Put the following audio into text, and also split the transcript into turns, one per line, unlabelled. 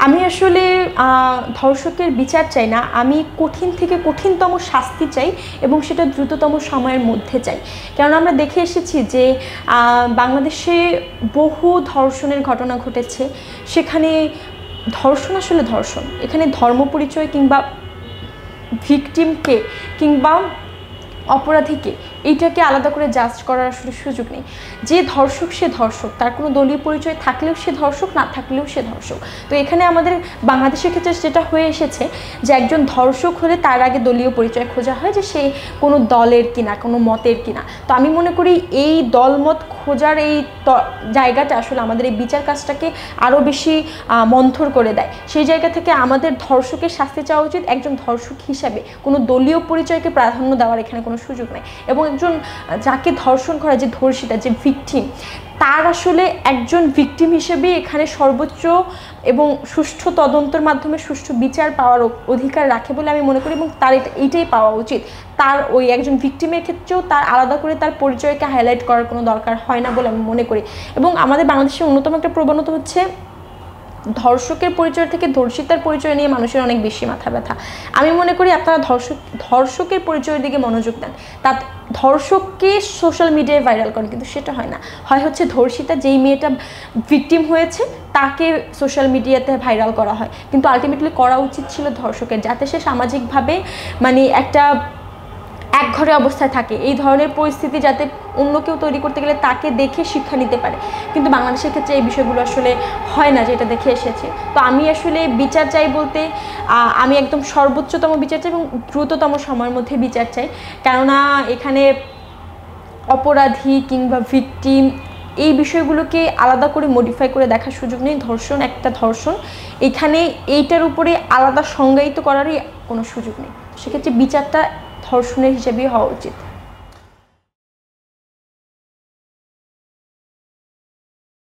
আমি আসলে ধর্ষকের বিচার চাই না, আমি কঠিন থেকে কঠিনতম শাস্তি চাই এবং সেটা দ্রুততম সময়ের মধ্যে চাই। কারণ আমরা দেখে এসেছি যে বাংলাদেশে বহু ধর্ষণের ঘটনা ঘটেছে, সেখানে ধর্ষণ আসলে ধর্ষণ, এখানে ধর্ম পরিচয় কিংবা ভিকটিমকে কিংবা অপরাধীকে এইটাকে আলাদা করে জাজ করার আসলে সুযোগ নেই। যে ধর্ষক সে ধর্ষক, তার কোনো দলীয় পরিচয় থাকলেও সে ধর্ষক, না থাকলেও সে ধর্ষক। তো এখানে আমাদের বাংলাদেশের ক্ষেত্রে যেটা হয়ে এসেছে যে একজন ধর্ষক হলে তার আগে দলীয় পরিচয় খোঁজা হয় যে সে কোনো দলের কিনা, কোনো মতের কিনা। তো আমি মনে করি এই দলমত খোঁজার এই জায়গাটা আসলে আমাদের এই বিচার কাজটাকে আরও বেশি মন্থর করে দেয়। সেই জায়গা থেকে আমাদের ধর্ষকের শাস্তি চাওয়া উচিত একজন ধর্ষক হিসাবে, কোনো দলীয় পরিচয়কে প্রাধান্য দেওয়ার এখানে কোনো সুযোগ নেই। এবং একজন যাকে ধর্ষণ করা, যে ধর্ষিতা, যে ভিকটিম, তার আসলে একজন ভিকটিম হিসেবে এখানে সর্বোচ্চ এবং সুষ্ঠু তদন্তের মাধ্যমে সুষ্ঠু বিচার পাওয়ার অধিকার রাখে বলে আমি মনে করি, এবং তার এইটাই পাওয়া উচিত। তার ওই একজন ভিকটিমের ক্ষেত্রেও তার আলাদা করে তার পরিচয়কে হাইলাইট করার কোনো দরকার হয় না বলে আমি মনে করি। এবং আমাদের বাংলাদেশের অন্যতম একটা প্রবণতা হচ্ছে ধর্ষকের পরিচয় থেকে ধর্ষিতার পরিচয় নিয়ে মানুষের অনেক বেশি মাথা ব্যথা। আমি মনে করি আপনারা ধর্ষকের পরিচয়ের দিকে মনোযোগ দেন, তা ধর্ষককে সোশ্যাল মিডিয়ায় ভাইরাল করেন, কিন্তু সেটা হয় না। হচ্ছে ধর্ষিতা, যেই মেয়েটা ভিকটিম হয়েছে তাকে সোশ্যাল মিডিয়াতে ভাইরাল করা হয়, কিন্তু আলটিমেটলি করা উচিত ছিল ধর্ষকের, যাতে সে সামাজিকভাবে মানে একটা একঘরে অবস্থায় থাকে। এই ধরনের পরিস্থিতি যাতে অন্য কেউ তৈরি করতে গেলে তাকে দেখে শিক্ষা নিতে পারে, কিন্তু বাংলাদেশের ক্ষেত্রে এই বিষয়গুলো আসলে হয় না, যেটা দেখে এসেছে। তো আমি আসলে বিচার চাই বলতে আমি একদম সর্বোচ্চতম বিচার চাই এবং দ্রুততম সময়ের মধ্যে বিচার চাই। কেননা এখানে অপরাধী কিংবা ভিকটিম এই বিষয়গুলোকে আলাদা করে মডিফাই করে দেখার সুযোগ নেই। ধর্ষণ একটা ধর্ষণ, এখানে এইটার উপরে আলাদা সংজ্ঞায়িত করারই কোনো সুযোগ নেই। সেক্ষেত্রে বিচারটা ধর্ষণের হিসেবেই হওয়া উচিত।